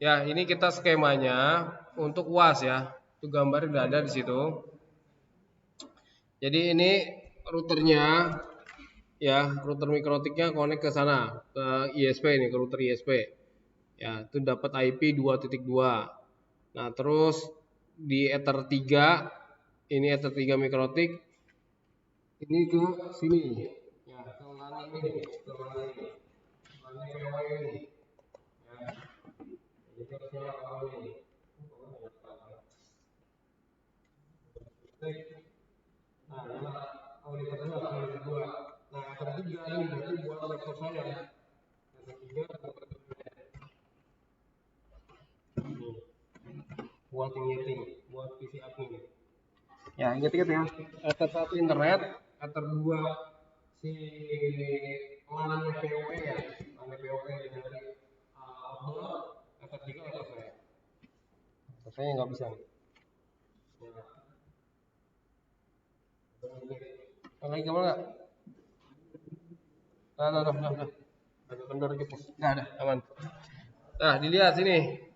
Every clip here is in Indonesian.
Ya, ini kita skemanya untuk UAS ya. Itu gambarnya udah ada di situ. Jadi ini routernya ya, router mikrotiknya connect ke sana, ke ISP ini, ke router ISP. Ya, itu dapat IP 2.2. Nah, terus di Ether 3 ini Ether 3 mikrotik ini ke sini. Ya, ke LAN ini, ke LAN ini. LAN POW ini. Ya, jadi harusnya LAN ini. Nah, nyala auditor dua, auditor dua. Nah, Ether 3 ini berarti buat laptop saya. Ether 3 buat nyeting, buat PC admin. Ya, ingat-ingat ya. Ether 1 internet, Ether 2 si LAN-nya POW ya. LAN POW dari outdoor, Ether 3 laptop saya. Laptop saya nggak bisa nih. Ya. Lagi gimana nggak? Nah. Agak kendor gitu. Nggak ada, aman. Nah, dilihat sini.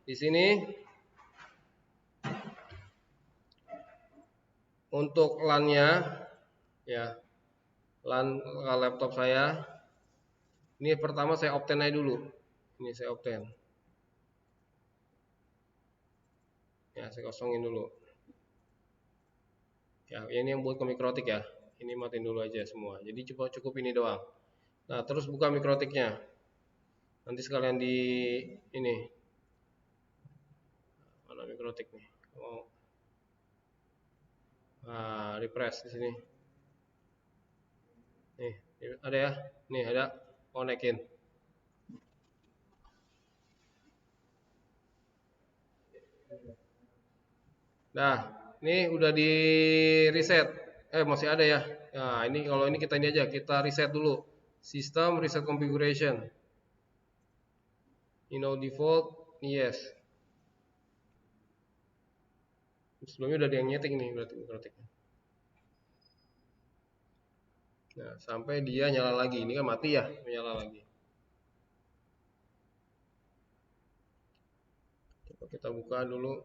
Di sini untuk LAN-nya ya, LAN laptop saya. Ini pertama saya obtain aja dulu. Ini saya obtain. Ya, saya kosongin dulu. Ya, ini yang buat ke mikrotik ya. Ini matiin dulu aja semua. Jadi cukup ini doang. Nah, terus buka mikrotiknya. Nanti sekalian di ini. Mana mikrotik nih? Oh. Nah, refresh di sini. Nih, ada ya. Nih, ada konekin. Nah, ini udah di reset. Masih ada ya. Nah, ini kalau ini kita ini aja, kita reset dulu. System reset configuration. Default, yes. Sebelumnya udah ada yang nyeting nih berarti mikrotiknya. Nah, sampai dia nyala lagi. Ini kan mati ya, menyala lagi. Coba kita buka dulu.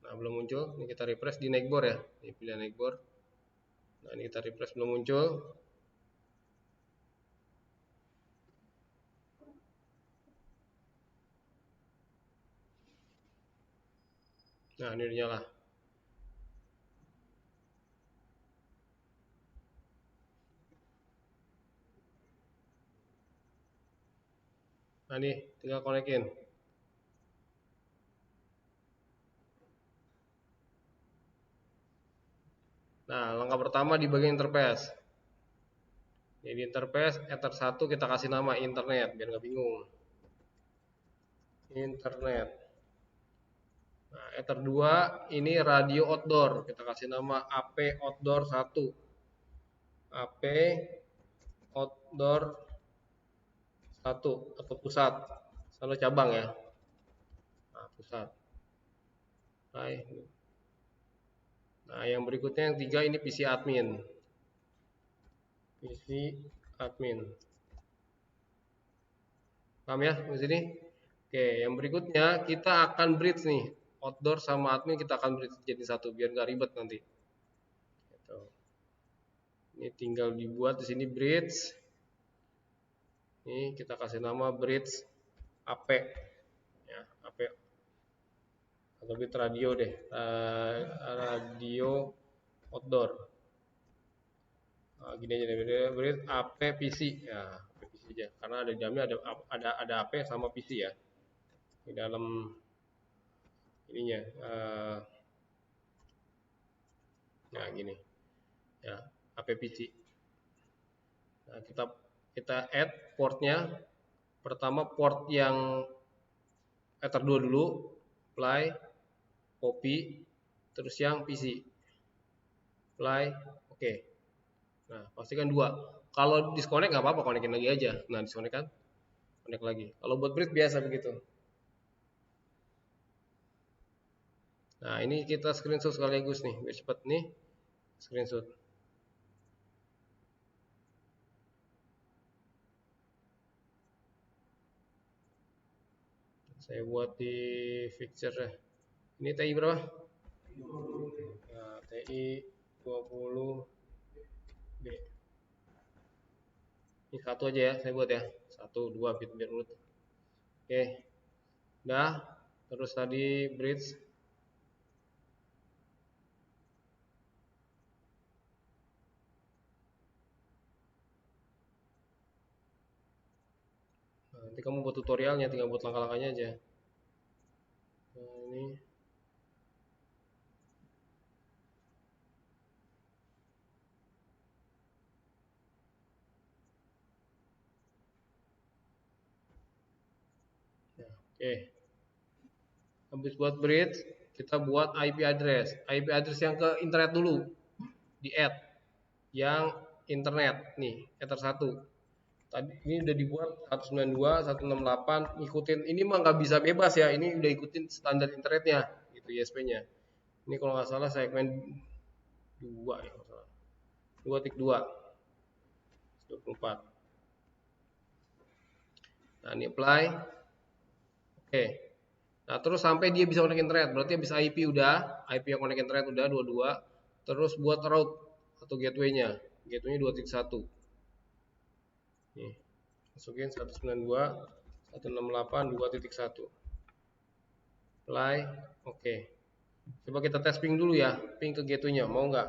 Nah, belum muncul. Ini kita refresh di Nightboard ya. Ini pilihan Nightboard. Nah, ini kita refresh belum muncul. Nah, ini udah nyala. Nah, ini tinggal konekin. Nah, langkah pertama di bagian interface. Jadi interface Ether 1 kita kasih nama internet biar nggak bingung. Internet. Nah, Ether 2 ini radio outdoor. Kita kasih nama AP outdoor 1. AP outdoor 1 atau pusat. Selalu cabang ya. Nah, pusat. Nah, yang berikutnya yang 3 ini PC admin. PC admin. Paham ya di sini? Oke, yang berikutnya kita akan bridge nih. Outdoor sama admin kita akan bridge jadi satu biar nggak ribet nanti. Gitu. Ini tinggal dibuat di sini bridge. Ini kita kasih nama bridge AP. Ya, AP atau bridge radio deh. Radio outdoor. Nah, gini aja deh, bridge AP PC. Ya, AP PC aja. Karena ada jamnya ada AP sama PC ya. Di dalam ininya. Nah, gini. Ya, AP PC. Nah, kita add portnya. Pertama port yang Ether 2 dulu, apply, copy, terus yang PC, apply, oke. Nah, pastikan 2. Kalau disconnect nggak apa-apa, konekin lagi aja. Nah, disconnect kan, connect lagi. Kalau buat bridge biasa begitu. Nah, ini kita screenshot sekaligus nih, biar cepat nih, screenshot. Saya buat di fixture ya. Ini TI berapa? Nah, TI 20 B. Ini satu aja ya, saya buat ya. 1 2 bit biar urut. Oke. Udah. Terus tadi bridge. Nah, nanti kamu buat tutorialnya, tinggal buat langkah-langkahnya aja. Nah, ini nah, oke. Habis buat bridge, kita buat IP address. IP address yang ke internet dulu. Di add. Yang internet nih, ether 1. Tadi ini udah dibuat 192, 168, ngikutin ini mah nggak bisa bebas ya. Ini udah ikutin standar internetnya, gitu ISP-nya. Ini kalau nggak salah segmen 2 ya, kalau salah. 2.2 24. Nah, ini apply. Oke. Nah, terus sampai dia bisa connect internet. Berarti habis IP udah, IP yang connect internet udah 22. Terus buat route atau gateway-nya. Gateway-nya 2.1. Nih. Masukin 192, 168, 2.1. Apply. Oke. Coba kita tes ping dulu ya. Ping ke gateway-nya, mau nggak?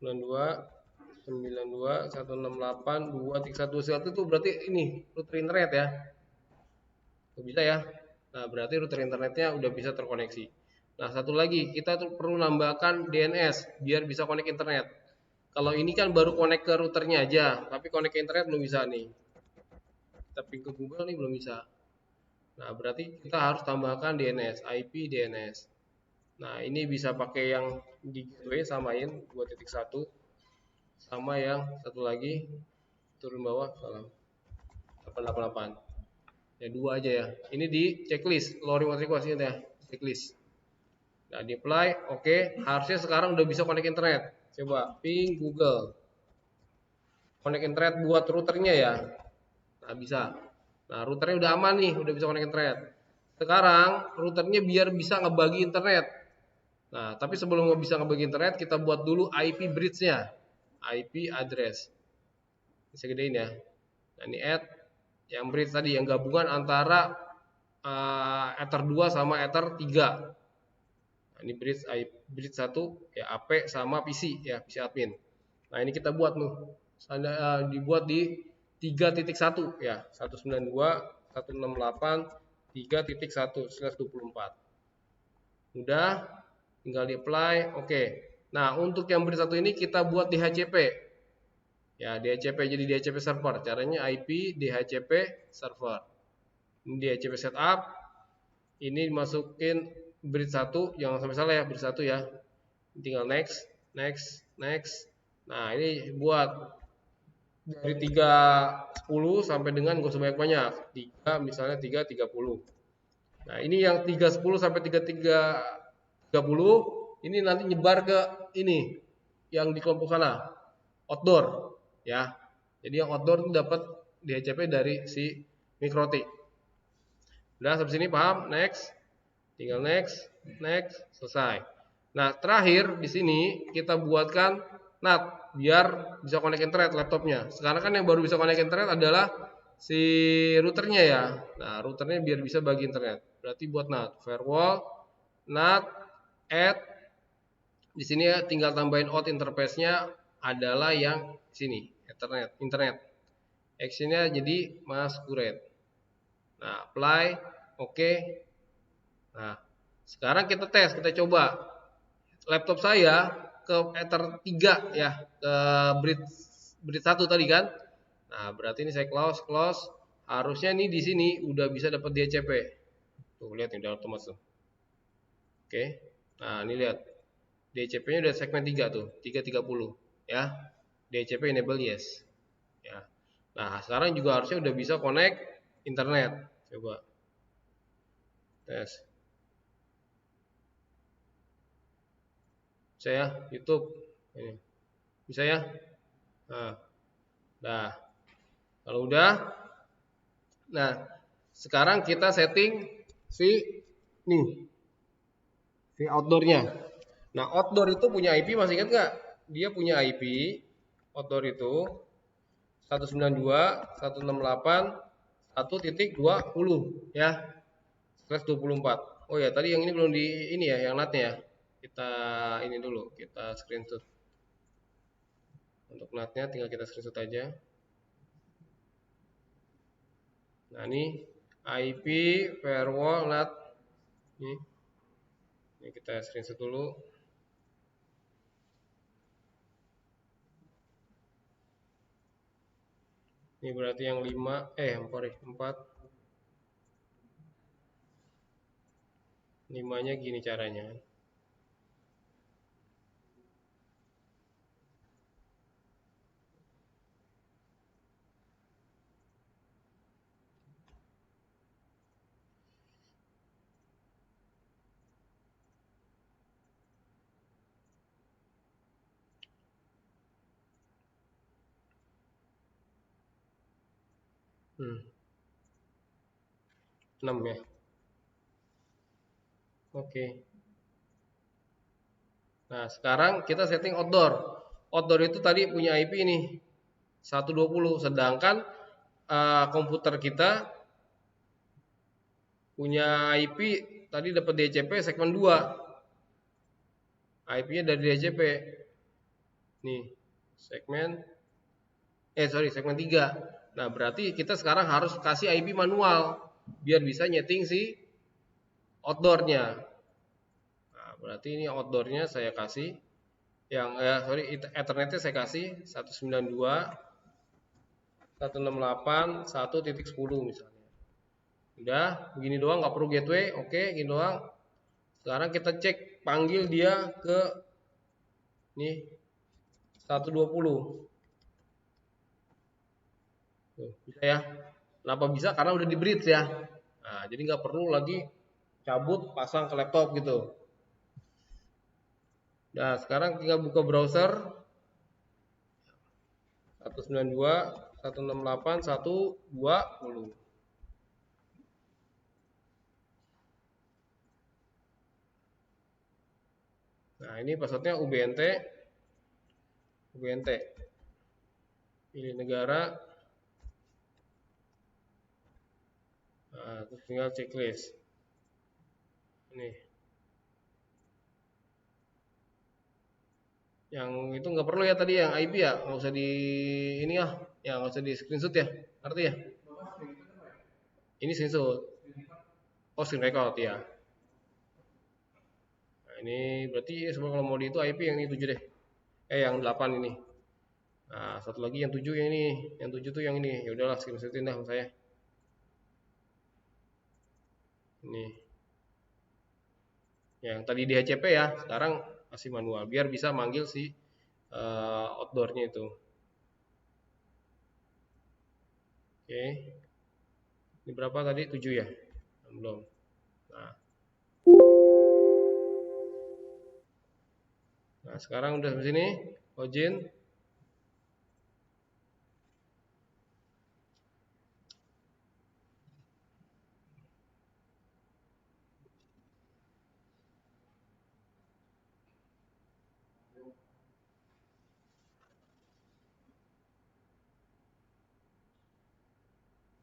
92, 92, 168, 2.1 itu berarti ini router internet ya. Bisa ya. Nah, berarti router internetnya udah bisa terkoneksi. Nah, satu lagi, kita tuh perlu nambahkan DNS biar bisa connect internet. Kalau ini kan baru connect ke routernya aja, tapi connect ke internet belum bisa nih. Kita ping ke Google nih belum bisa. Nah, berarti kita harus tambahkan DNS, IP DNS. Nah, ini bisa pakai yang di gateway samain 2.1 sama yang satu lagi turun bawah salah 888. Ya dua aja ya. Ini di checklist, low remote request ini ya, checklist. Nah, di apply, oke. Harusnya sekarang udah bisa connect internet. Coba ping Google. Connect internet buat routernya ya. Nah, bisa. Nah, routernya udah aman nih, udah bisa connect internet. Sekarang routernya biar bisa ngebagi internet. Nah, tapi sebelum bisa ngebagi internet, kita buat dulu IP bridge-nya. IP address. Bisa gedein ya. Nah, ini add yang bridge tadi yang gabungan antara Ether 2 sama Ether 3. Nah, ini bridge 1 ya AP sama PC ya, PC admin. Nah, ini kita buat nih. Dibuat di 3.1 ya, 192 168 3.1/24. Udah, tinggal di apply. Oke. Nah, untuk yang bridge 1 ini kita buat di DHCP. Ya, DHCP jadi DHCP server. Caranya IP DHCP server. Ini DHCP setup. Ini masukin bridge 1, jangan sampai salah ya, bridge 1 ya. Tinggal next, next, next. Nah, ini buat dari 310 sampai dengan gak usah banyak-banyak. 3 misalnya 330. Nah, ini yang 310 sampai 3330 ini nanti nyebar ke ini yang di kelompok sana. Outdoor ya. Jadi yang outdoor itu dapat DHCP dari si Mikrotik. Udah sampai sini paham? Next. Tinggal next, next, selesai. Nah, terakhir di sini kita buatkan NAT biar bisa connect internet laptopnya. Sekarang kan yang baru bisa connect internet adalah si routernya ya. Nah, routernya biar bisa bagi internet. Berarti buat NAT, firewall, NAT, add. Di sini ya tinggal tambahin out interface-nya adalah yang sini, internet. Action-nya jadi masquerade. Nah, apply, oke. Nah, sekarang kita tes, kita coba. Laptop saya ke Ether 3 ya, ke bridge 1 tadi kan. Nah, berarti ini saya close. Harusnya nih di sini udah bisa dapat DHCP. Tuh, lihat ini udah otomatis tuh. Oke. Nah, ini lihat. DHCP-nya udah segmen 3 tuh, 330 ya. DHCP enable yes. Ya. Nah, sekarang juga harusnya udah bisa connect internet. Coba. Tes. Bisa ya, YouTube. Ini. Bisa ya? Nah, kalau udah Nah, sekarang kita setting si nih, si outdoornya. Nah, outdoor itu punya IP, masih ingat nggak? Dia punya IP outdoor itu 192.168.1.20 ya, slash 24. Oh ya, tadi yang ini belum di ini ya, yang NAT ya. Kita ini dulu, kita screenshot. Untuk NAT-nya tinggal kita screenshot aja. Nah, ini IP firewall NAT. Ini kita screenshot dulu. Ini berarti yang 5, 4. 5-nya gini caranya. Hmm, 6 ya. Oke. Nah, sekarang kita setting outdoor. Outdoor itu tadi punya IP nih 120, sedangkan komputer kita punya IP tadi dapat DHCP segmen 2. IP-nya dari DHCP. Nih, segmen 3. Nah, berarti kita sekarang harus kasih IP manual biar bisa nyeting si outdoor-nya. Nah, berarti ini outdoor-nya saya kasih yang Ethernet-nya saya kasih 192.168.1.10 misalnya. Udah, begini doang, nggak perlu gateway. Oke, gini doang. Sekarang kita cek panggil dia ke nih 120. Tuh, bisa ya. Kenapa bisa? Karena udah di bridge ya. Nah, jadi nggak perlu lagi cabut pasang ke laptop gitu. Nah, sekarang tinggal buka browser 192.168.1.20. Nah, ini passwordnya UBNT. Pilih negara. Nah, terus tinggal checklist. Nih. Yang itu nggak perlu ya tadi yang IP ya, nggak usah di ini ya, nggak usah di screenshot ya, arti ya. Ini screenshot. Oh, screen record ya. Nah, ini berarti semua kalau mau di itu IP yang ini 7 deh. Yang 8 ini. Nah, satu lagi yang 7 yang ini, yang 7 tuh yang ini. Ya udahlah screenshotin dah saya. Ini. Yang tadi di HCP ya, sekarang masih manual biar bisa manggil si outdoor-nya itu. Oke. Ini berapa tadi? 7 ya? Belum. Nah. Nah, sekarang udah di sini. Login.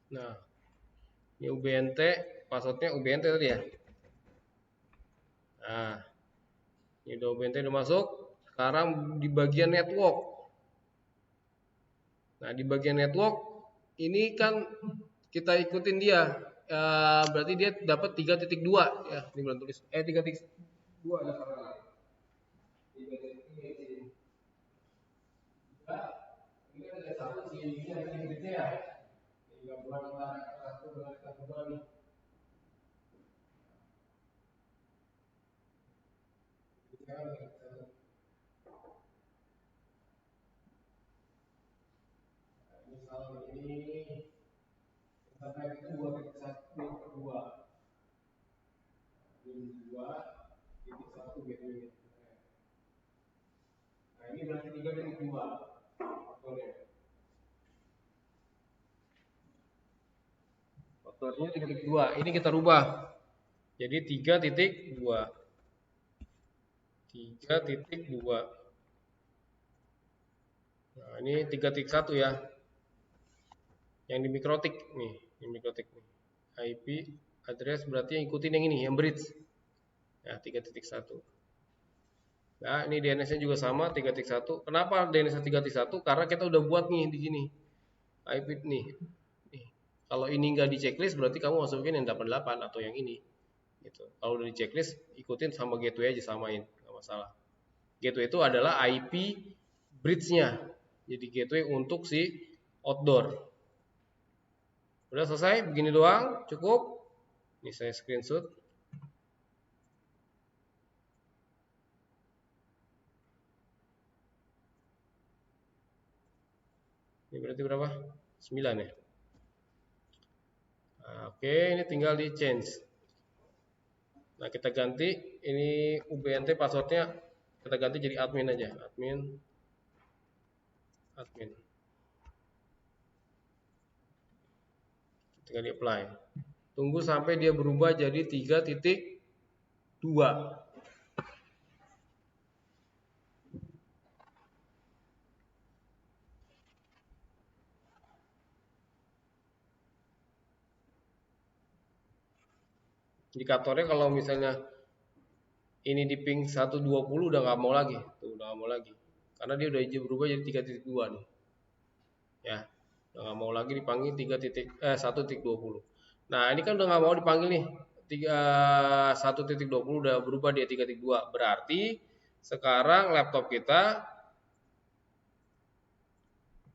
Nah, ini UBNT, passwordnya UBNT tadi ya. Nah, ini udah UBNT udah masuk. Sekarang di bagian network. Nah, di bagian network ini kan kita ikutin dia. Berarti dia dapat 3.2 ya. Ini belum tulis. 3.2 ada salah. 3.2 ini ada satu ini ada ya. Gabungan antara satu dengan kedua nih. Misalnya ini sampai itu 2.1 ini 2.1 gitu. Nah, ini berarti 3.2 faktornya. outdoornya 3.2. Ini kita rubah. Jadi 3.2. 3.2. Nah, ini 3.1 ya. Yang di mikrotik nih, di mikrotik nih. IP address berarti yang ikutin yang ini, yang bridge. Ya, 3.1. Nah, ini DNS-nya juga sama 3.1. Kenapa DNS-nya 3.1? Karena kita udah buat nih di sini. IP nih. Kalau ini nggak di checklist berarti kamu masukin yang 88 atau yang ini. Gitu. Kalau udah di checklist ikutin sama gateway aja, samain, nggak masalah. Gateway itu adalah IP bridge-nya. Jadi gateway untuk si outdoor. Udah selesai, begini doang, cukup. Ini saya screenshot. Ini berarti berapa? 9 ya. Nah, oke, ini tinggal di change. Nah, kita ganti ini UBNT passwordnya kita ganti jadi admin aja, admin. Tinggal di apply. Tunggu sampai dia berubah jadi 3.2. Indikatornya kalau misalnya ini di ping 120 udah nggak mau lagi, tuh udah nggak mau lagi, karena dia udah berubah jadi 3.2 nih, ya, udah nggak mau lagi dipanggil 1.20. Nah ini kan udah nggak mau dipanggil nih, 1.20 udah berubah dia 3.2, berarti sekarang laptop kita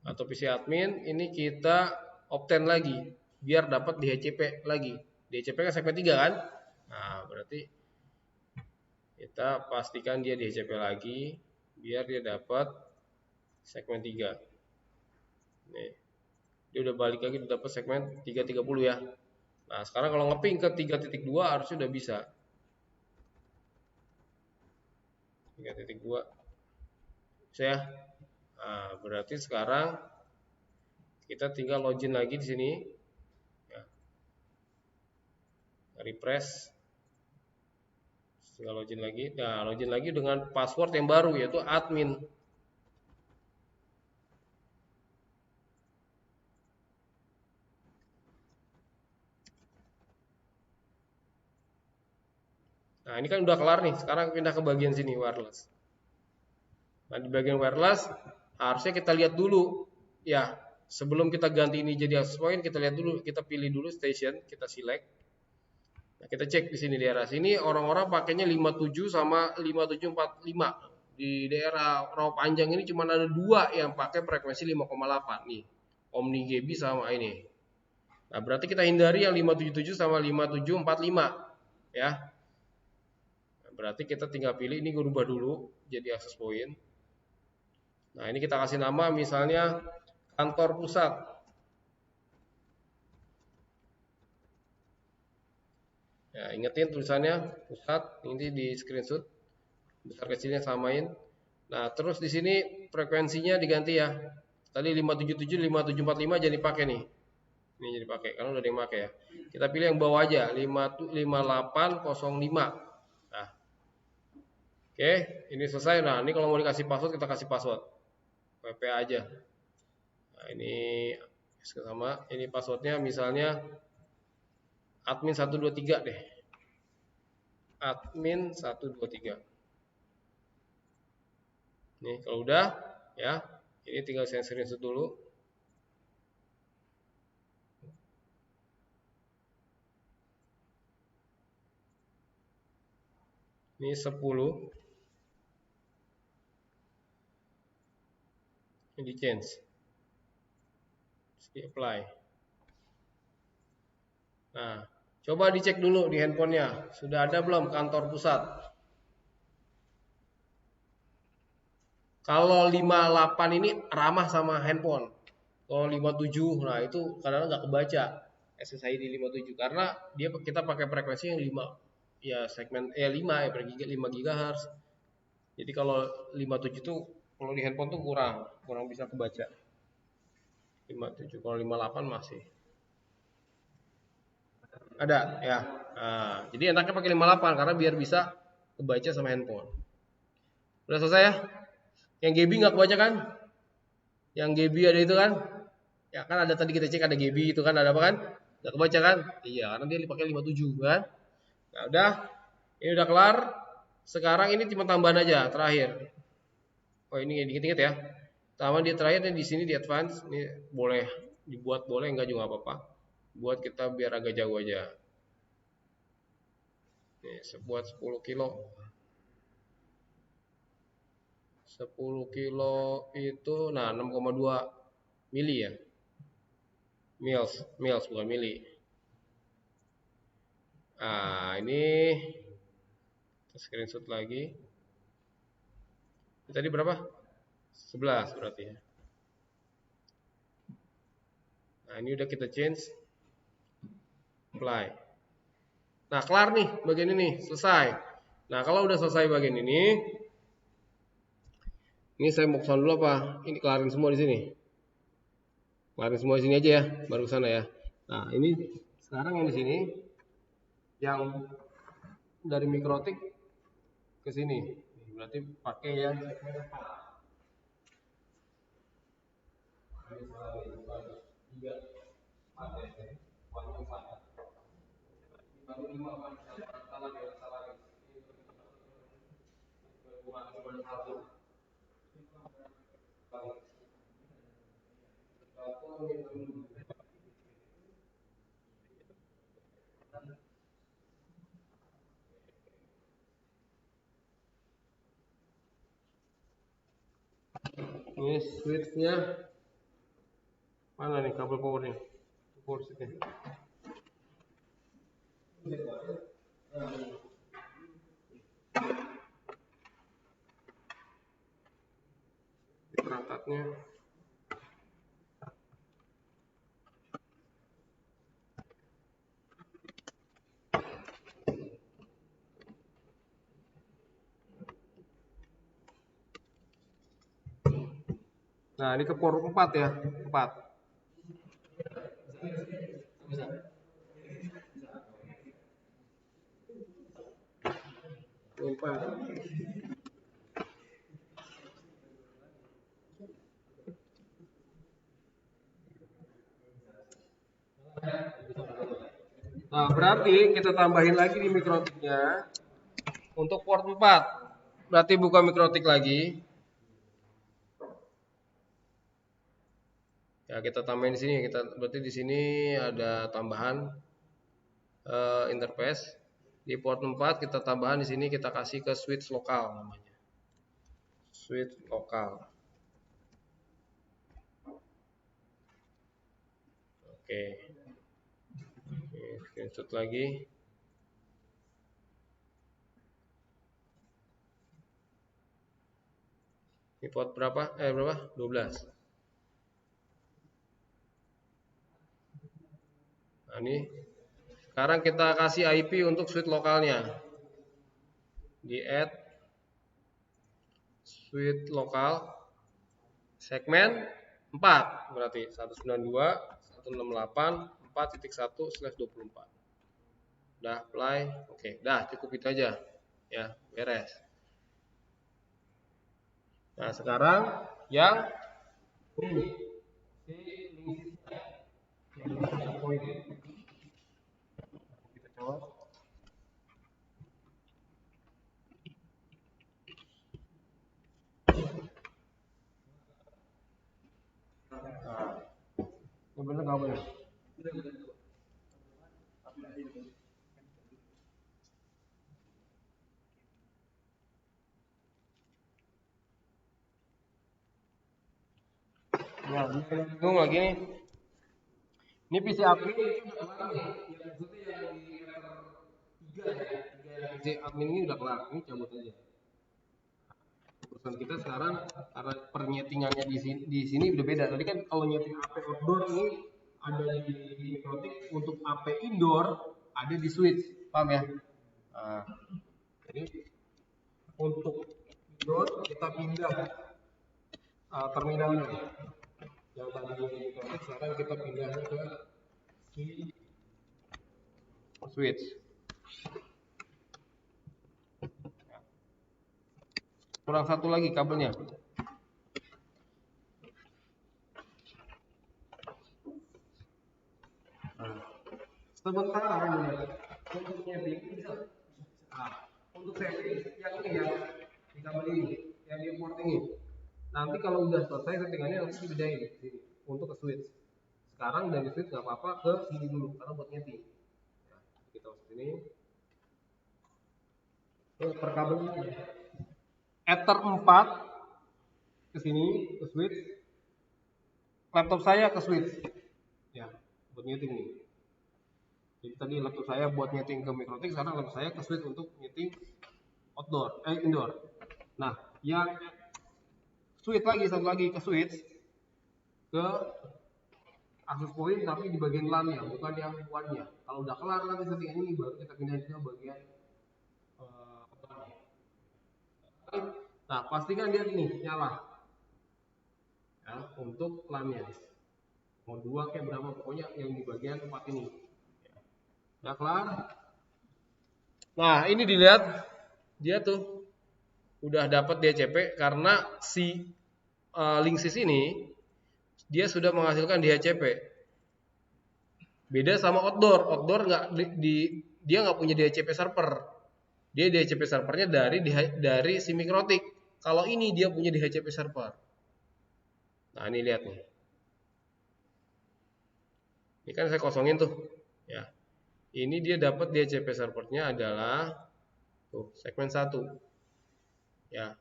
atau PC admin ini kita obtain lagi biar dapat DHCP lagi. DHCP kan segmen 3 kan? Nah, berarti kita pastikan dia DHCP lagi biar dia dapat segmen 3. Nih. Dia udah balik lagi dapat segmen 3.30 ya. Nah, sekarang kalau ngeping ke 3.2 harusnya udah bisa. 3.2 bisa ya. Nah, berarti sekarang kita tinggal login lagi di sini. Ya. Refresh. Tinggal login lagi. Nah, login lagi dengan password yang baru yaitu admin. Nah, ini kan udah kelar nih. Sekarang pindah ke bagian sini wireless. Nah, di bagian wireless harusnya kita lihat dulu ya, sebelum kita ganti ini jadi access point, kita lihat dulu, kita pilih dulu station, kita select. Nah, kita cek di sini daerah sini orang-orang pakainya 57 sama 5745. Di daerah Rawa Panjang ini cuma ada 2 yang pakai frekuensi 5,8 nih. Omni GB sama ini. Nah, berarti kita hindari yang 577 sama 5745 ya. Nah, berarti kita tinggal pilih ini, gue rubah dulu jadi access point. Nah, ini kita kasih nama misalnya kantor pusat. Ya, ingetin tulisannya pusat, ini di screenshot. Besar kecilnya samain. Nah, terus di sini frekuensinya diganti ya. Tadi 577 5745 jadi pakai nih. Ini jadi pakai karena udah ada yang pakai ya. Kita pilih yang bawah aja 5805. Nah. Oke, ini selesai. Nah, ini kalau mau dikasih password kita kasih password. WP aja. Nah, ini sama, ini passwordnya misalnya admin 123 deh. Admin 123. Nih, kalau udah ya, ini tinggal saya screenshot dulu. Ini 10. Ini di change. Di apply. Nah, coba dicek dulu di handphonenya. Sudah ada belum kantor pusat? Kalau 58 ini ramah sama handphone. Kalau 57, nah itu kadang-kadang nggak kebaca SSID 57 karena kita pakai frekuensi yang 5 ya, segmen 5 ya, per 5 GHz. Jadi kalau 57 itu kalau di handphone tuh kurang bisa kebaca. 57, kalau 58 masih. Ada ya. Nah, jadi enaknya pakai 58 karena biar bisa kebaca sama handphone. Udah selesai ya? Yang GB nggak kebaca kan? Yang GB ada itu kan? Ya kan ada tadi kita cek ada GB itu kan ada apa kan? Nggak kebaca kan? Iya, karena dia dipakai 57 kan? Nah, udah. Ini udah kelar. Sekarang ini cuma tambahan aja terakhir. Oh, ini dikit-dikit ya. Sama di terakhir di sini di advance ini boleh dibuat boleh enggak juga apa-apa. Buat kita biar agak jauh aja. Nih, buat 10 kilo. 10 kilo itu nah 6,2 mili ya. Mils bukan mili. Nah, ini kita screenshot lagi. Ini tadi berapa? 11 berarti ya. Nah, ini udah kita change. Apply. Nah, kelar nih bagian ini, selesai. Nah, kalau udah selesai bagian ini saya mau kesana dulu apa? Ini kelarin semua di sini. Kelarin semua di sini aja ya, baru ke sana ya. Nah, ini sekarang yang di sini yang dari mikrotik ke sini. Berarti pakai yang segmen 4. Ini switchnya mana nih kabel powernya? Power switchnya. Perangkatnya. Nah, ini ke port 4 ya, 4. Bisa. Nah, berarti kita tambahin lagi di mikrotiknya untuk port 4. Berarti buka mikrotik lagi. Ya, kita tambahin di sini. Berarti di sini ada tambahan interface. Di port 4 kita tambahan di sini kita kasih ke switch lokal namanya. Switch lokal. Oke. Screenshot lagi. Ini port berapa? Berapa? 12. Nah, ini sekarang kita kasih IP untuk switch lokalnya. Di add switch lokal segmen 4 berarti 192.168.4.1/24. Udah apply. Oke, dah cukup itu aja. Ya, beres. Nah, sekarang yang ini kita coba. Ini bener nggak boleh? Ya, bingung lagi nih. Ini PC admin ini udah kelar nih. Yang maksudnya yang di letter 3 ya. PC admin ini udah kelar. Ini cabut aja. Urusan kita sekarang karena penyetingannya di sini udah beda. Tadi kan kalau nyeting AP outdoor ini ada di mikrotik, untuk AP indoor ada di switch, paham ya? Nah, jadi untuk indoor kita pindah terminalnya. Yang tadi di mikrotik sekarang kita pindahnya ke si switch. Kurang satu lagi kabelnya. Sementara untuk setting bisa. Untuk setting yang ini ya di kabel ini, yang di port ini. Nanti kalau udah selesai settingannya nanti dibedain di sini untuk ke switch. Sekarang dari switch nggak apa-apa ke sini dulu karena buat nyeting. Ya, kita masuk sini. Per kabelnya. Ether 4 ke sini ke switch. Laptop saya ke switch. Ya, buat nyeting nih. Jadi tadi laptop saya buat nyeting ke Mikrotik, sekarang laptop saya ke switch untuk nyeting indoor. Nah, yang switch lagi satu lagi ke switch ke access point tapi di bagian LAN-nya, bukan yang WAN-nya. Kalau udah kelar nanti settingan ini baru kita pindah ke bagian nah, pastikan dia ini nyala. Ya, untuk LAN-nya. Mau 2 kayak berapa pokoknya yang di bagian 4 ini. Udah kelar. Nah, ini dilihat dia tuh udah dapat DHCP karena si Linksys ini dia sudah menghasilkan DHCP. Beda sama outdoor. Outdoor dia nggak punya DHCP server. Dia DHCP servernya dari si Mikrotik. Kalau ini dia punya DHCP server. Nah, ini lihat nih. Ini kan saya kosongin tuh, ya. Ini dia dapat DHCP servernya adalah tuh segmen 1. Ya.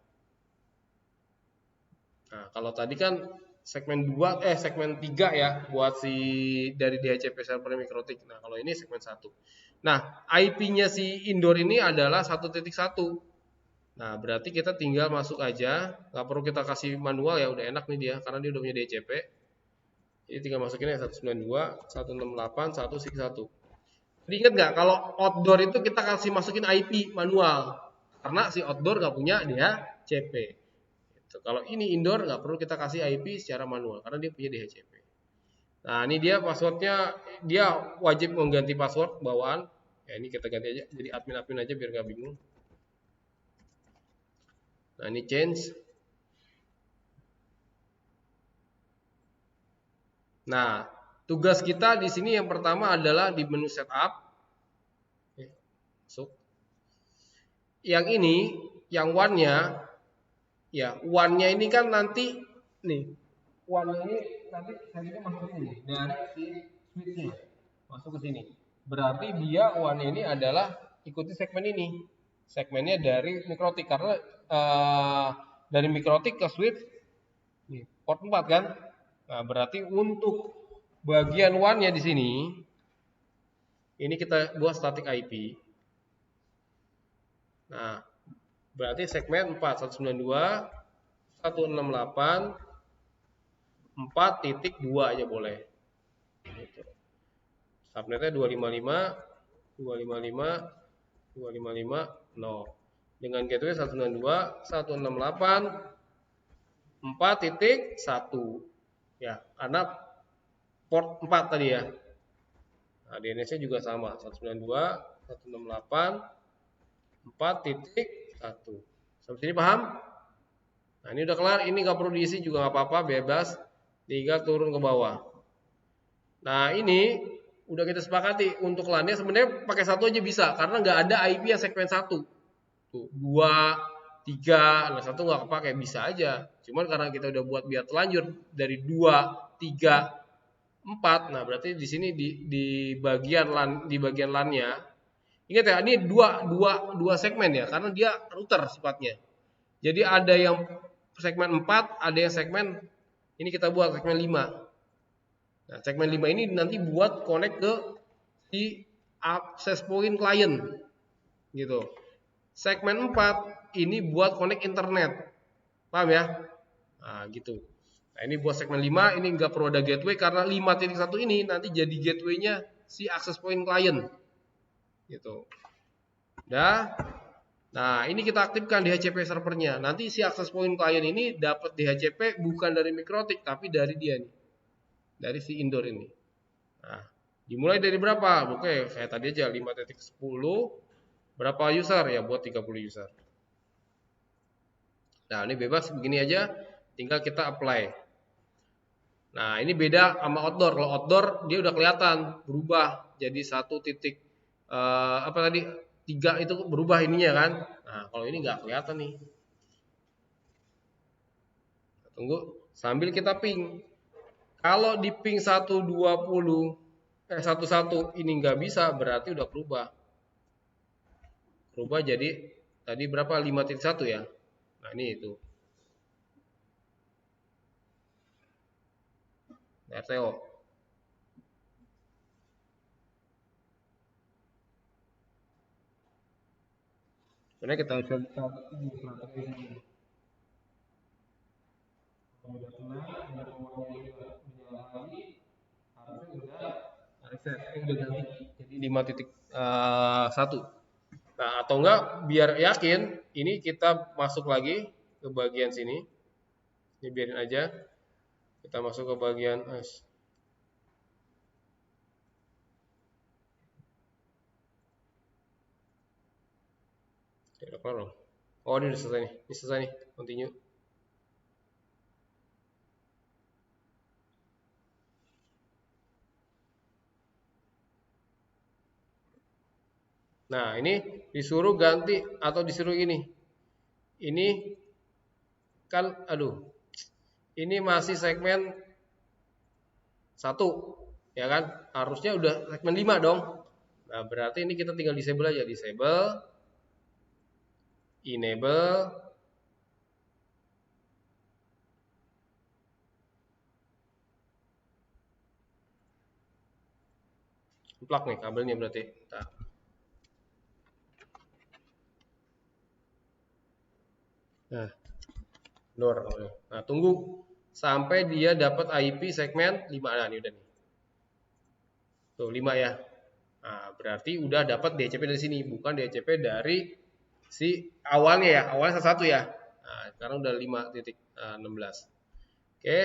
Nah, kalau tadi kan segmen 3 ya buat si dari DHCP server Mikrotik. Nah, kalau ini segmen 1. Nah, IP-nya si indoor ini adalah 1.1. Nah, berarti kita tinggal masuk aja, nggak perlu kita kasih manual ya, udah enak nih dia karena dia udah punya DHCP. Jadi tinggal masukin ya 192, 168, 161. Jadi ingat nggak kalau outdoor itu kita kasih masukin IP manual karena si outdoor nggak punya DHCP. Gitu. Kalau ini indoor nggak perlu kita kasih IP secara manual karena dia punya DHCP. Nah, ini dia passwordnya, dia wajib mengganti password bawaan. Ya, ini kita ganti aja jadi admin aja biar nggak bingung. Nah, ini change. Nah, tugas kita di sini yang pertama adalah di menu setup. Oke, masuk. Yang ini, yang one-nya, ya one-nya ini kan nanti nih, one-nya ini nanti settingnya masuk ke sini dari si switch-nya masuk ke sini. Berarti dia one-nya ini adalah ikuti segmen ini, segmennya dari Mikrotik karena dari Mikrotik ke switch, nih, port 4 kan. Nah, berarti untuk bagian one-nya di sini, ini kita buat static IP. Nah, berarti segmen 4, 192, 168, 4.2 aja boleh. Gitu. Subnetnya 255, 255, 255, 0. Dengan gateway 192, 168, 4.1. Ya, karena port 4 tadi ya. Nah, DNS-nya juga sama, 192, 168, 4.1. Sampai sini paham? Nah, ini udah kelar, ini nggak perlu diisi juga nggak apa-apa, bebas. Tinggal turun ke bawah. Nah, ini udah kita sepakati untuk LAN-nya sebenarnya pakai satu aja bisa karena nggak ada IP yang segmen 1. Tuh, 2, 3, nah 1 nggak kepake, bisa aja. Cuman karena kita udah buat biar telanjur dari 2, 3, 4. Nah, berarti di sini di bagian LAN-nya. Ingat ya, ini dua segmen ya karena dia router sifatnya. Jadi ada yang segmen 4, ada yang segmen ini kita buat segmen 5. Nah, segmen 5 ini nanti buat connect ke si access point client. Gitu. Segmen 4 ini buat connect internet. Paham ya? Nah, gitu. Nah, ini buat segmen 5, ini nggak perlu ada gateway karena 5.1 ini nanti jadi gateway-nya si access point client. Gitu. Udah. Nah, ini kita aktifkan DHCP servernya. Nanti si access point client ini dapat DHCP bukan dari Mikrotik tapi dari dia nih. Dari si indoor ini. Nah, Dimulai dari berapa? Oke, kayak tadi aja 5.10 berapa user ya, buat 30 user. Nah, ini bebas begini aja, tinggal kita apply. Nah, ini beda sama outdoor. Kalau outdoor dia udah kelihatan berubah jadi 1 titik apa tadi 3 itu berubah ininya kan. Nah, kalau ini nggak kelihatan nih. Tunggu sambil kita ping. Kalau di ping 120 11 ini nggak bisa, berarti udah berubah. Berubah jadi tadi berapa? 5.1 ya. Nah, ini itu. RTO. Sebenarnya kita harus udah ganti jadi 5.1. Nah, atau enggak biar yakin ini kita masuk lagi ke bagian sini. Ini biarin aja. Kita masuk ke bagian udah kelar loh. Oh, ini udah selesai nih. Ini selesai nih. Continue. Nah, ini disuruh ganti atau disuruh ini. Ini kan aduh. Ini masih segmen 1 ya kan? Harusnya udah segmen 5 dong. Nah, berarti ini kita tinggal disable aja, disable, enable, plug nih kabelnya berarti. Nah, door. Nah, tunggu sampai dia dapat IP segmen 5. Nah, ini udah nih. Tuh 5 ya. Nah, berarti udah dapat DHCP dari sini, bukan DHCP dari si awalnya ya. Awalnya satu ya. Nah, sekarang udah 5.16. Oke.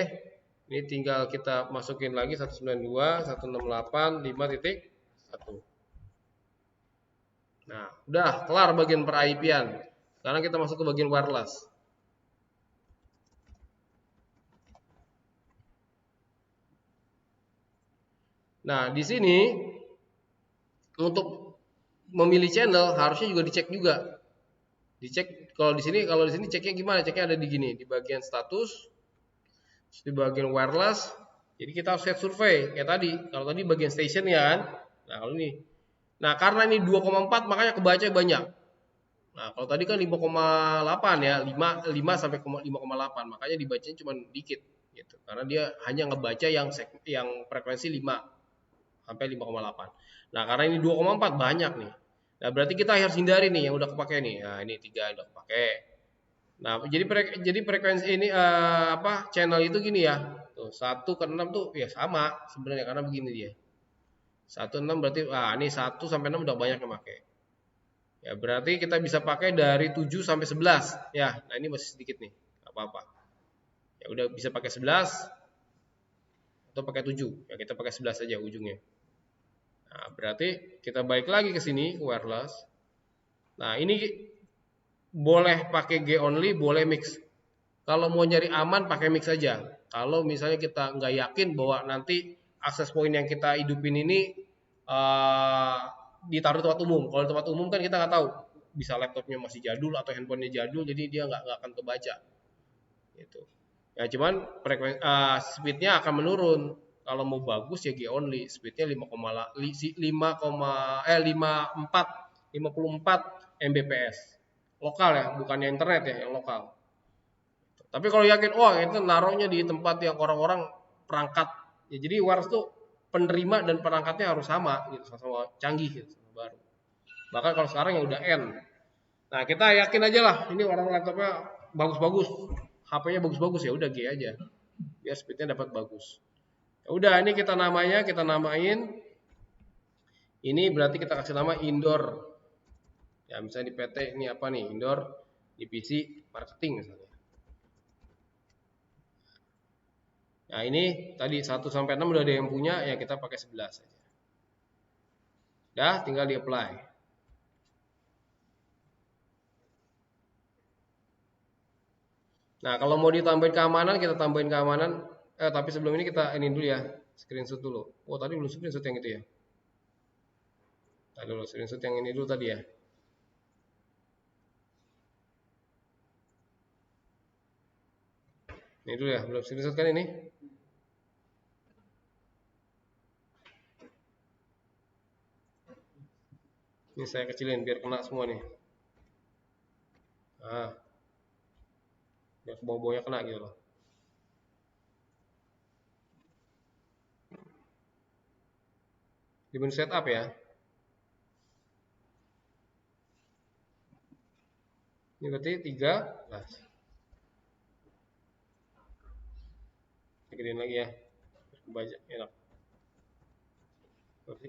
Ini tinggal kita masukin lagi 192, 168, 5.1. Nah, udah kelar bagian per IP-an. Sekarang kita masuk ke bagian wireless. Nah, di sini untuk memilih channel harusnya juga dicek juga. Dicek kalau di sini ceknya gimana? Ceknya ada di gini, di bagian status, di bagian wireless. Jadi kita harus set survei kayak tadi. Kalau tadi bagian station ya kan. Nah, kalau ini. Nah, karena ini 2,4 makanya kebaca banyak. Nah, kalau tadi kan 5,8 ya, 5 sampai 5,8. Makanya dibacanya cuma dikit gitu. Karena dia hanya ngebaca yang frekuensi 5 sampai 5,8. Nah, karena ini 2,4 banyak nih. Nah, berarti kita harus hindari nih yang udah kepake nih. Nah, ini 3 udah kepake. Nah, jadi frekuensi ini channel itu gini ya. Tuh, 1 ke 6 tuh ya sama sebenarnya karena begini dia. 1,6 berarti ini 1 sampai 6 udah banyak yang pakai. Ya, berarti kita bisa pakai dari 7 sampai 11 ya. Nah, ini masih sedikit nih. Enggak apa-apa. Ya udah bisa pakai 11 atau pakai 7. Ya kita pakai 11 aja ujungnya. Nah, berarti kita balik lagi ke sini wireless. Nah, ini boleh pakai G only, boleh mix. Kalau mau nyari aman pakai mix aja. Kalau misalnya kita nggak yakin bahwa nanti akses point yang kita hidupin ini ditaruh di tempat umum. Kalau di tempat umum kan kita nggak tahu, bisa laptopnya masih jadul atau handphonenya jadul, jadi dia nggak akan kebaca. Gitu. Ya cuman speednya akan menurun. Kalau mau bagus ya G only, speednya 54 Mbps. Lokal ya, bukan yang internet ya, yang lokal. Tapi kalau yakin, itu naruhnya di tempat yang orang-orang perangkat. Ya, jadi wireless tuh penerima dan perangkatnya harus sama gitu, sama canggih gitu, sama baru. Bahkan kalau sekarang ya udah N. Nah, kita yakin aja lah, ini orang laptopnya bagus-bagus, HP-nya bagus-bagus ya udah G aja. Biar speednya dapat bagus. Ya udah, ini kita namain. Ini berarti kita kasih nama indoor. Ya, misalnya di PT ini apa nih? Indoor divisi marketing misalnya. Nah, ini tadi 1 sampai 6 udah ada yang punya, ya kita pakai 11 aja. Dah, tinggal di apply. Nah, kalau mau ditambahin keamanan, kita tambahin keamanan. Tapi sebelum ini kita ini dulu ya, screenshot dulu. Oh, tadi belum screenshot yang itu ya. Tadi dulu screenshot yang ini dulu tadi ya. Ini dulu ya, belum screenshot kan ini? Ini saya kecilin biar kena semua nih. Nah, biar bawah-bawahnya kena gitu loh. Di menu setup ya. Ini berarti 13. Gedein lagi ya. Baca enak. Berarti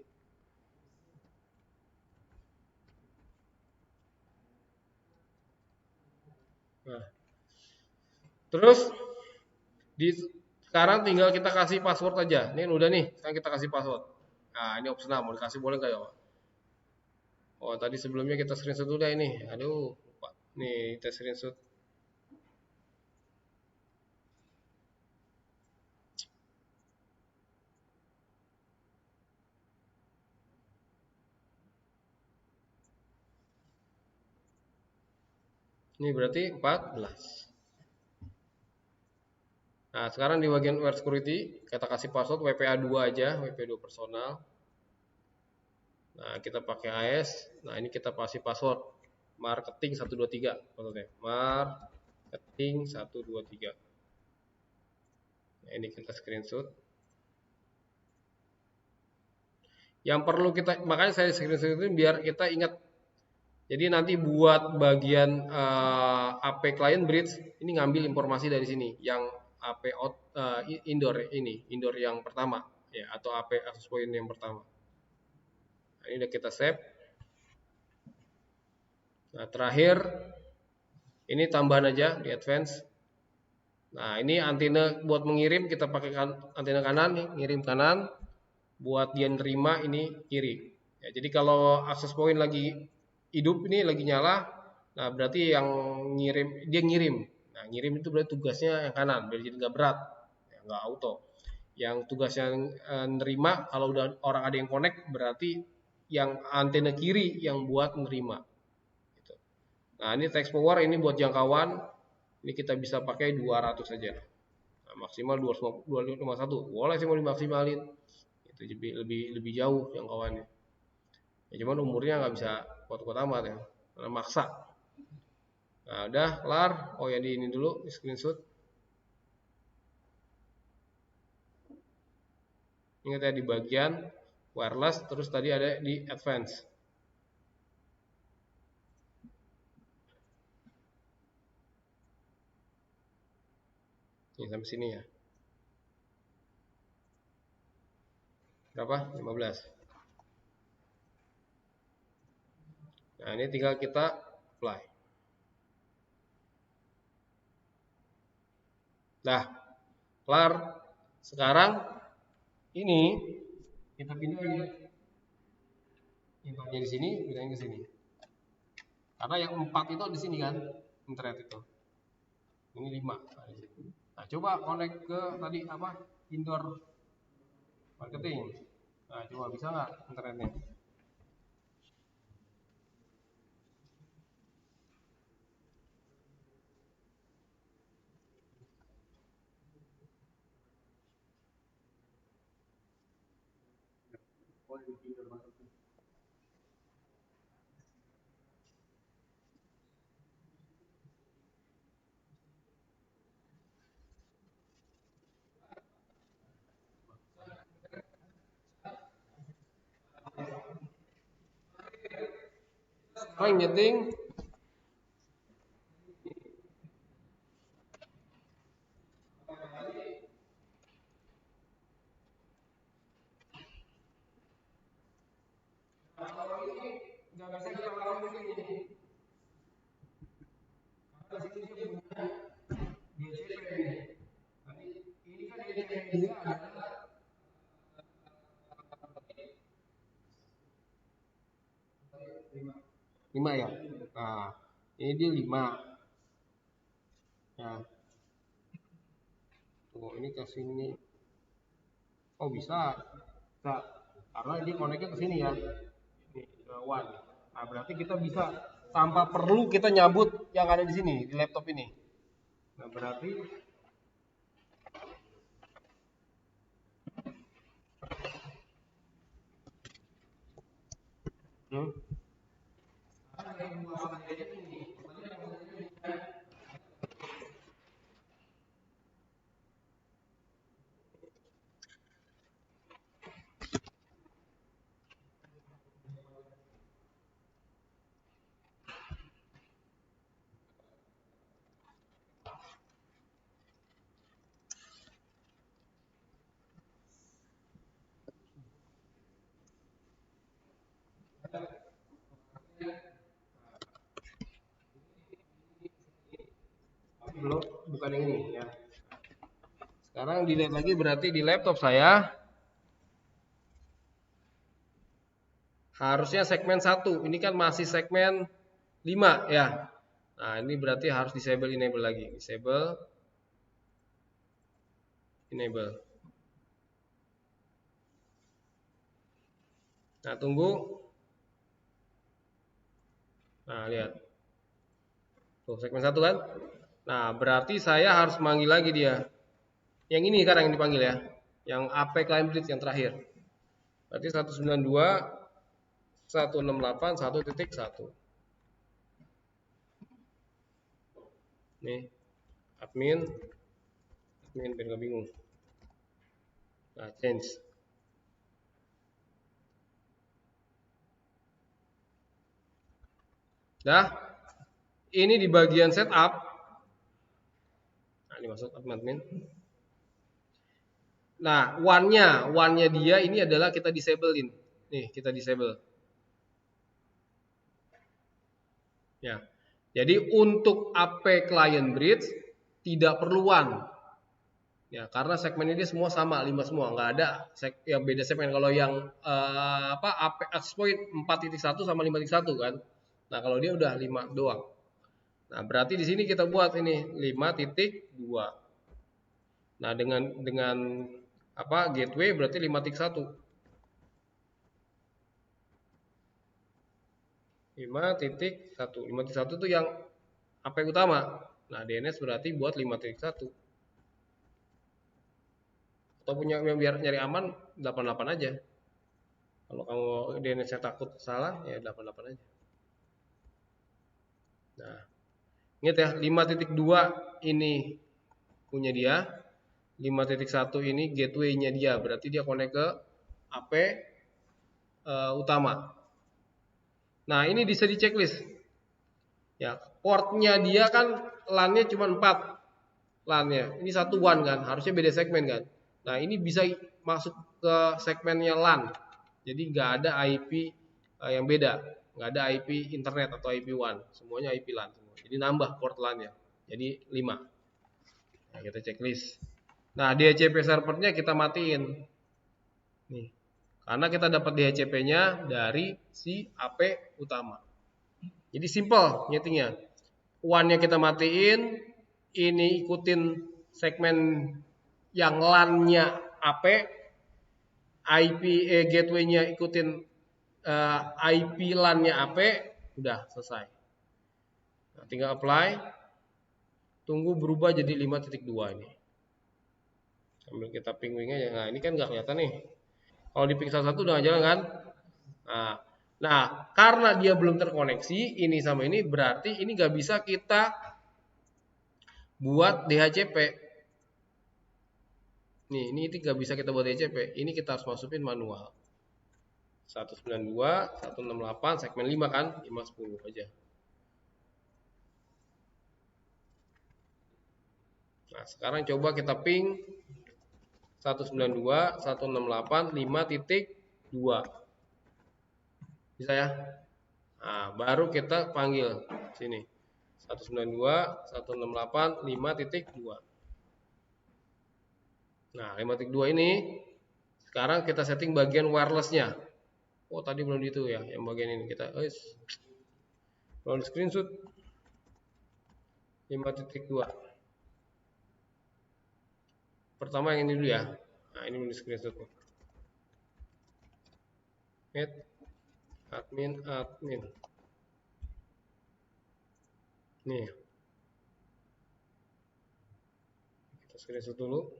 nah. Terus sekarang tinggal kita kasih password aja. Ini udah nih, sekarang kita kasih password. Nah, ini opsional, mau dikasih boleh nggak ya? Oh, tadi sebelumnya kita screenshot udah ini. Aduh, lupa. Nih, kita screenshot. Ini berarti 14. Nah, sekarang di bagian web security, kita kasih password WPA2 aja, WPA2 personal. Nah, kita pakai AS. Nah, ini kita kasih password marketing 123 maksudnya. Marketing 123. Nah, ini kita screenshot. Yang perlu kita, makanya saya screenshot itu biar kita ingat. Jadi nanti buat bagian AP client bridge ini ngambil informasi dari sini yang AP indoor ini, indoor yang pertama ya, atau AP access point yang pertama. Nah, ini udah kita save. Nah, terakhir ini tambahan aja di advance. Nah, ini antena buat mengirim kita pakai antena kanan nih, ngirim kanan. Buat dia nerima ini kiri. Ya, jadi kalau access point lagi hidup ini lagi nyala, nah berarti yang ngirim dia ngirim. Nah, ngirim itu berarti tugasnya yang kanan, biar jadi nggak berat, ya, nggak auto. Yang tugasnya nerima kalau udah orang ada yang connect berarti yang antena kiri yang buat nerima. Gitu. Nah, ini text power ini buat jangkauan, ini kita bisa pakai 200 saja. Nah, maksimal 251. Boleh sih mau dimaksimalin. Itu lebih jauh jangkauannya. Ya cuman umurnya nggak bisa kuat-kuat amat ya, karena maksa. Nah, udah kelar. Oh ya, di ini dulu di screenshot. Ingat ya, di bagian wireless, terus tadi ada di advance. Ini sampai sini ya. Berapa? 15. Nah, ini tinggal kita apply. Nah, kelar. Sekarang ini kita pindah ya. Internetnya di sini, pindahin ke sini. Karena yang 4 itu di sini kan, internet itu. Ini 5. Nah, coba connect ke tadi apa? Indoor marketing. Nah, coba bisa nggak internetnya? Paling nyeting nggak bisa kita lakukan begini. Karena di sini dia punya DCP ini. Nanti ini kan DCP dia adalah 5 ya. Nah, ini dia 5. Nah, tuh ini ke sini. Oh bisa. Bisa. Karena ini koneknya ke sini ya. Ini ke one. Nah, berarti kita bisa tanpa perlu kita nyabut yang ada di sini di laptop ini. Nah, berarti belum, bukan yang ini ya. Sekarang dilihat lagi berarti di laptop saya harusnya segmen 1. Ini kan masih segmen 5 ya. Nah, ini berarti harus disable enable lagi. Disable enable. Nah, tunggu. Nah, lihat. Tuh, segmen 1 kan? Nah, berarti saya harus manggil lagi dia. Yang ini sekarang yang dipanggil ya. Yang AP client bridge yang terakhir. Berarti 192.168.1.1. Nih, admin biar nggak bingung. Nah, change. Dah, ini di bagian setup. Nah, ini masuk admin. Nah, one-nya dia ini adalah kita disablein. Nih, kita disable. Ya. Jadi untuk AP client bridge tidak perlu one. Ya, karena segmen ini semua sama, 5 semua, nggak ada yang beda segmen. Kalau yang AP exploit 4.1 sama 5.1 kan. Nah, kalau dia udah 5 doang. Nah, berarti di sini kita buat ini 5.2. Nah, dengan gateway berarti 5.1. 5.1. 5.1 itu yang AP utama. Nah, DNS berarti buat 5.1. Atau punya yang biar nyari aman 88 aja. Kalau kamu DNS-nya takut salah ya 88 aja. Nah, ingat ya 5.2 ini punya dia, 5.1 ini gateway-nya dia, berarti dia connect ke AP utama. Nah, ini bisa di checklist. Ya, portnya dia kan LAN-nya cuma 4 LAN-nya. Ini satu WAN kan, harusnya beda segmen kan. Nah, ini bisa masuk ke segmennya LAN. Jadi nggak ada IP yang beda, nggak ada IP internet atau IP WAN, semuanya IP LAN semua. Jadi nambah port LAN-nya. Jadi 5. Nah, kita checklist. Nah, DHCP servernya kita matiin. Nih. Karena kita dapat DHCP-nya dari si AP utama. Jadi simple nyetingnya. WAN-nya kita matiin, ini ikutin segmen yang LAN-nya AP, IP gateway-nya ikutin IP LAN-nya AP, udah selesai. Nah, tinggal apply, tunggu berubah jadi 5.2 ini. Sambil kita ping wing-nya, nah ini kan nggak kelihatan nih. Kalau di ping 1 udah jalan kan? Nah, karena dia belum terkoneksi ini sama ini, berarti ini nggak bisa kita buat DHCP. Nih, ini nggak bisa kita buat DHCP. Ini kita harus masukin manual. 192, 168, segmen 5 kan? 510 aja. Nah, sekarang coba kita ping 192, 168, 5.2. Bisa ya? Nah, baru kita panggil sini. 192, 168, 5.2. Nah, 5.2 ini sekarang kita setting bagian wirelessnya. Oh tadi belum itu ya, yang bagian ini kita belum screenshot 5.2. Pertama yang ini dulu ya. Nah ini belum di screenshot nih. Add admin. Nih, kita screenshot dulu.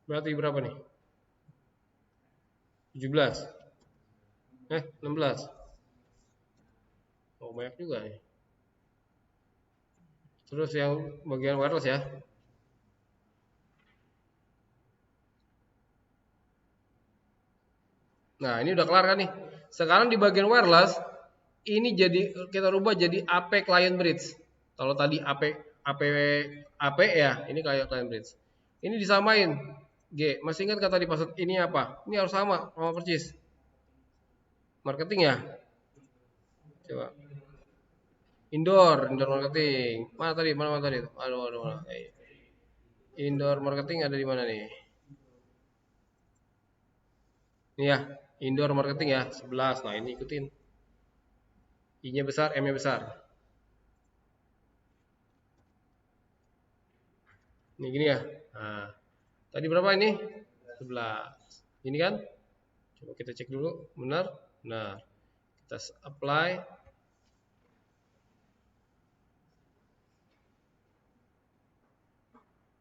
Berarti berapa nih? 17. 16. Oh, banyak juga nih. Terus yang bagian wireless ya. Nah, ini udah kelar kan nih. Sekarang di bagian wireless ini jadi kita rubah jadi AP client bridge. Kalau tadi AP ya, ini kayak client bridge. Ini disamain. G, masih ingat kata tadi password ini apa? Ini harus sama persis. Marketing ya. Coba. Indoor marketing. Mana tadi? Mana tadi? Aduh. Indoor marketing ada di mana nih? Nih ya, indoor marketing ya, 11. Nah, ini ikutin. I-nya besar, M-nya besar. Ini gini ya. Nah, tadi berapa ini? 11. Ini kan? Coba kita cek dulu. Benar? Benar. Kita apply.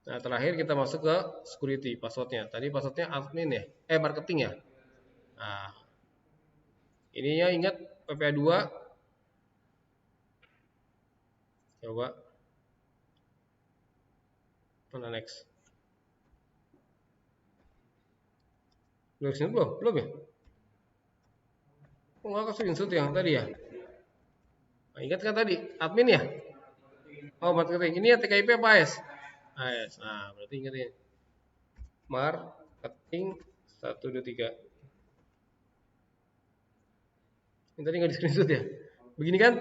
Nah, terakhir kita masuk ke security passwordnya. Tadi passwordnya admin ya? Marketing ya? Nah, ininya ingat PPA2. Coba. Mana next? Belum ya? Oh, nggak screenshot yang tadi ya? Nah, ingat kan tadi? Admin ya? Oh, marketing. Ini ya TKIP apa AS? AS. Nah, berarti ingat ya. Marketing 1, 2, 3. Ini tadi nggak di screenshot ya? Begini kan?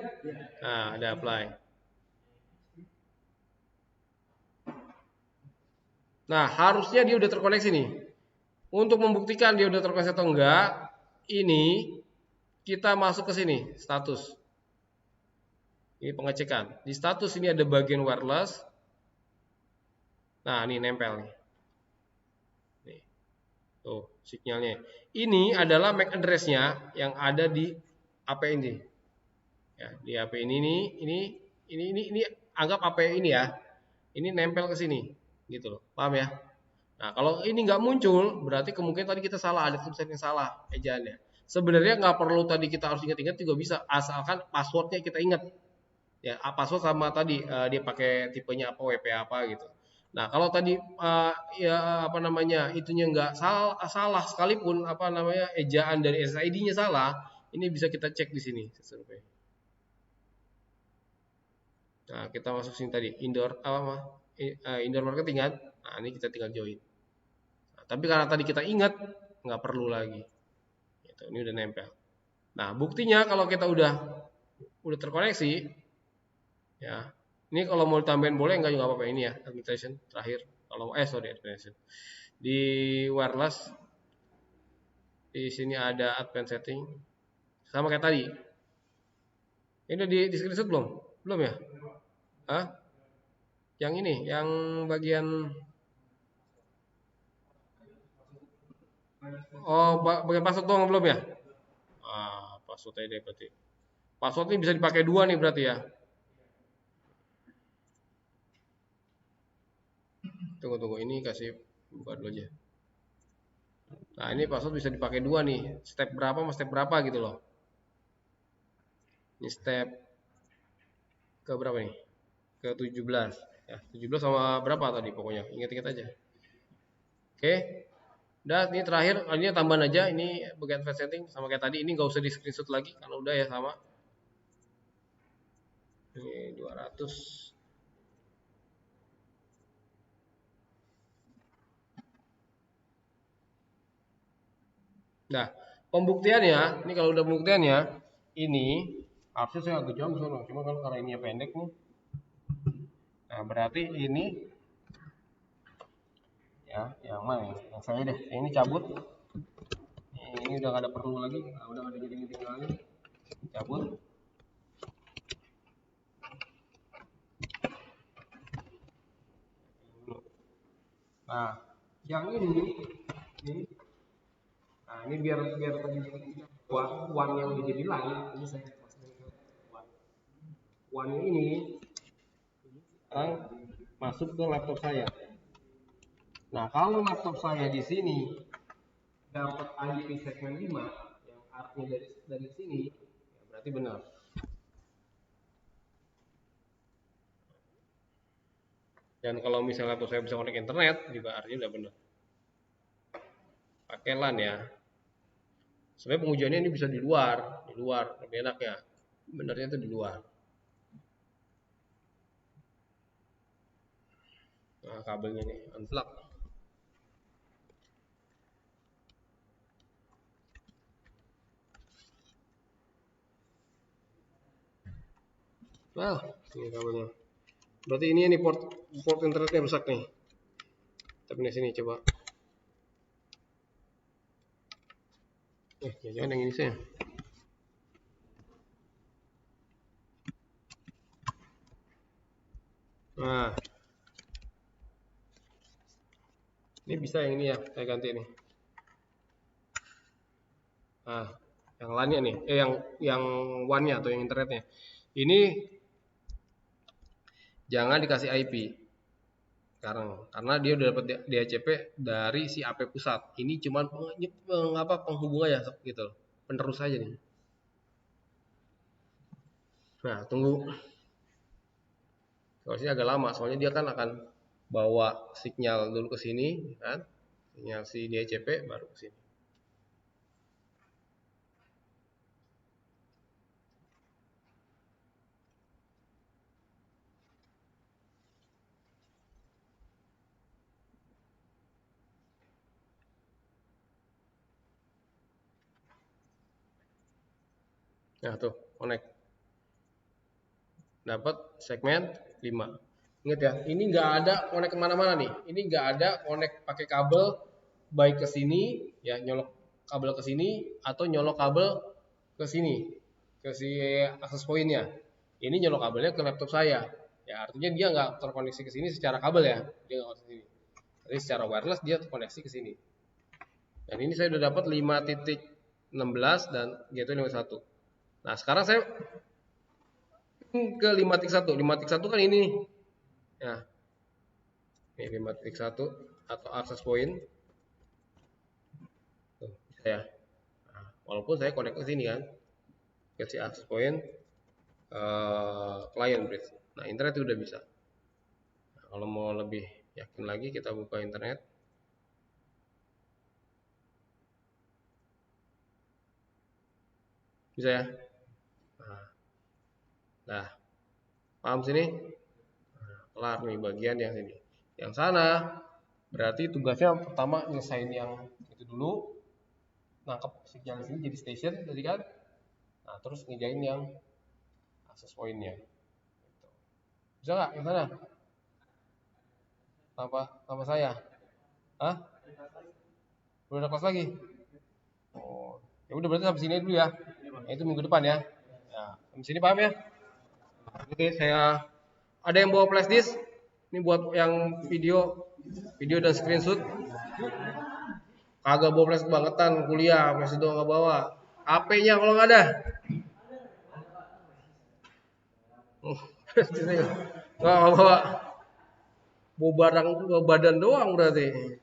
Nah, ada apply. Nah, harusnya dia udah terkoneksi nih. Untuk membuktikan dia udah terkoneksi atau enggak, ini kita masuk ke sini, status. Ini pengecekan. Di status ini ada bagian wireless. Nah, ini nempel nih. Nih. Tuh, sinyalnya. Ini adalah MAC address-nya yang ada di AP ini. Ya, di AP ini anggap AP ini ya. Ini nempel ke sini, gitu loh. Paham ya? Nah, kalau ini nggak muncul, berarti kemungkinan tadi kita salah, ada tulisan yang salah ejaannya. Sebenarnya nggak perlu tadi kita harus ingat-ingat juga bisa, asalkan passwordnya kita ingat. Ya, password sama tadi dia pakai tipenya apa, WP apa gitu. Nah, kalau tadi ya apa namanya itunya nggak salah sekalipun apa namanya ejaan dari SSID-nya salah, ini bisa kita cek di sini survei. Nah, kita masuk sini tadi indoor indoor marketing kan. Nah, ini kita tinggal join. Nah, tapi karena tadi kita ingat nggak perlu lagi. Gitu, ini udah nempel. Nah, buktinya kalau kita udah terkoneksi, ya. Ini kalau mau ditambahin boleh nggak juga apa-apa ini ya administration terakhir. Kalau administration di wireless di sini ada advanced setting sama kayak tadi. Ini udah di screenshot belum? Belum ya? Hah? Yang ini, yang bagian bagian password doang belum ya? Password ID berarti. Password ini bisa dipakai dua nih berarti ya. Tunggu, ini kasih buka dulu aja. Nah, ini password bisa dipakai dua nih. Step berapa sama step berapa gitu loh. Ini step ke berapa nih? Ke 17. Ya, 17 sama berapa tadi pokoknya. Ingat-ingat aja. Oke. Udah, ini terakhir, ini tambahan aja. Ini bagian advanced setting sama kayak tadi. Ini nggak usah di screenshot lagi kalau udah ya sama. Ini 200. Nah, pembuktiannya, ini kalau udah pembuktiannya, ini harusnya saya agak jauh sono. Cuma kalau karena ini pendek nih, Nah, berarti ini ya, yang mana ya? Yang saya deh. Ini cabut. Ini udah nggak ada perlu lagi. Nah, udah nggak ada jadi lagi. Cabut. Nah, yang ini, nah ini biar tadi one yang udah jadi line, ini saya masukin ke one ini sekarang masuk ke laptop saya. Nah, kalau laptop saya di sini dapat IP segmen 5 yang artinya dari sini, ya berarti benar. Dan kalau misalnya laptop saya bisa connect internet, juga artinya udah benar. Pakai LAN ya. Sebenarnya pengujiannya ini bisa di luar lebih enak ya. Benarnya itu di luar. Nah, kabelnya nih unplug. Nah, ini kabelnya. Berarti ini port internetnya rusak nih. Tapi di sini coba. Jangan yang ini saya. Nah, ini bisa yang ini ya, saya ganti nih. Nah, yang LAN-nya nih, yang WAN-nya atau yang internetnya. Ini jangan dikasih IP sekarang karena dia udah dapat DHCP dari si AP pusat. Ini cuman penghubung aja gitu, penerus aja nih. Nah, tunggu. Kalau agak lama, soalnya dia kan akan bawa sinyal dulu ke sini, kan? Sinyal si DHCP baru ke sini. Nah, tuh, connect. Dapat segmen 5. Ingat ya, ini nggak ada connect kemana-mana nih. Ini nggak ada connect pakai kabel baik ke sini, ya nyolok kabel ke sini atau nyolok kabel ke sini, ke si akses pointnya. Ini nyolok kabelnya ke laptop saya. Ya artinya dia nggak terkoneksi ke sini secara kabel ya, dia nggak ke sini. Tapi secara wireless dia terkoneksi ke sini. Dan ini saya udah dapat 5.16 dan gateway 51. Nah sekarang saya ke 5.1. 5.1 kan ini. Ya. Ini 5.1 atau access point. Tuh, bisa ya. Nah, walaupun saya connect ke sini kan. Ke si access point client bridge. Nah, internet itu udah bisa. Nah, kalau mau lebih yakin lagi kita buka internet. Bisa ya. Nah, paham sini? Nah, kelar nih bagian yang sini. Yang sana berarti tugasnya pertama nyelesain yang itu dulu, nangkep sinyal di sini jadi station tadi kan. Nah, terus ngejain yang akses pointnya. Bisa nggak yang sana? Tanpa saya? Hah? Udah ada kelas lagi? Oh, ya udah berarti sampai sini dulu ya. Nah, itu minggu depan ya. Ya, sampai sini paham ya? Oke, saya ada yang bawa flash disk? Ini buat yang video dan screenshot. Kagak bawa flash kebangetan kuliah, flash doang nggak bawa. HP-nya kalau nggak ada. Nggak bawa. Bawa barang, bawa badan doang berarti.